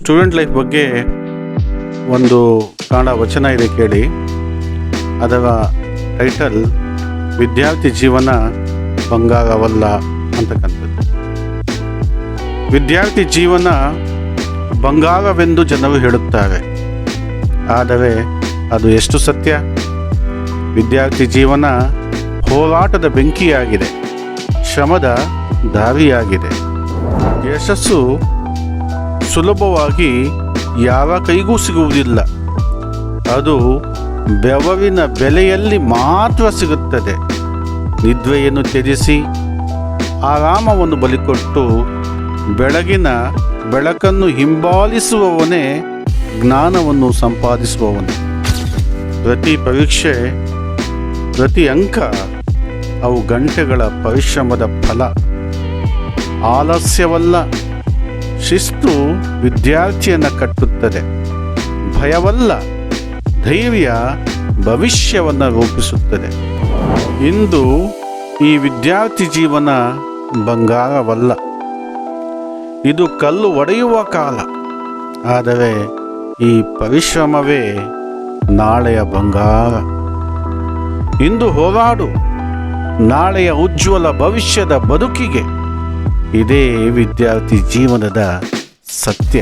Student life ಬಗ್ಗೆ ಒಂದು ಕನ್ನಡ ವಚನ ಇದೆ ಕೇಳಿ. ಅದರ ಟೈಟಲ್ ವಿದ್ಯಾರ್ಥಿ ಜೀವನ ಬಂಗಾರವಲ್ಲ ಅಂತಕ್ಕಂಥದ್ದು. ವಿದ್ಯಾರ್ಥಿ ಜೀವನ ಬಂಗಾರವೆಂದು ಜನರು ಹೇಳುತ್ತಾರೆ, ಆದರೆ ಅದು ಎಷ್ಟು ಸತ್ಯ? ವಿದ್ಯಾರ್ಥಿ ಜೀವನ ಹೋರಾಟದ ಬೆಂಕಿಯಾಗಿದೆ, ಶ್ರಮದ ದಾರಿಯಾಗಿದೆ. ಯಶಸ್ಸು ಸುಲಭವಾಗಿ ಯಾವ ಕೈಗೂ ಸಿಗುವುದಿಲ್ಲ, ಅದು ಬೆವರಿನ ಬೆಲೆಯಲ್ಲಿ ಮಾತ್ರ ಸಿಗುತ್ತದೆ. ನಿದ್ರೆಯನ್ನು ತ್ಯಜಿಸಿ ಆರಾಮವನ್ನು ಬಲಿಕೊಟ್ಟು ಬೆಳಗಿನ ಬೆಳಕನ್ನು ಹಿಂಬಾಲಿಸುವವನೇ ಜ್ಞಾನವನ್ನು ಸಂಪಾದಿಸುವವನು. ಪ್ರತಿ ಪರೀಕ್ಷೆ, ಪ್ರತಿ ಅಂಕ ಅವು ಗಂಟೆಗಳ ಪರಿಶ್ರಮದ ಫಲ. ಆಲಸ್ಯವಲ್ಲ, ಶಿಸ್ತು ವಿದ್ಯಾರ್ಥಿಯನ್ನು ಕಟ್ಟುತ್ತದೆ. ಭಯವಲ್ಲ, ಧೈರ್ಯ ಭವಿಷ್ಯವನ್ನು ರೂಪಿಸುತ್ತದೆ. ಇಂದು ಈ ವಿದ್ಯಾರ್ಥಿ ಜೀವನ ಬಂಗಾರವಲ್ಲ, ಇದು ಕಲ್ಲು ಒಡೆಯುವ ಕಾಲ. ಆದರೆ ಈ ಪರಿಶ್ರಮವೇ ನಾಳೆಯ ಬಂಗಾರ. ಇಂದು ಹೋರಾಡು, ನಾಳೆಯ ಉಜ್ವಲ ಭವಿಷ್ಯದ ಬದುಕಿಗೆ. ಇದೇ ವಿದ್ಯಾರ್ಥಿ ಜೀವನದ ಸತ್ಯ.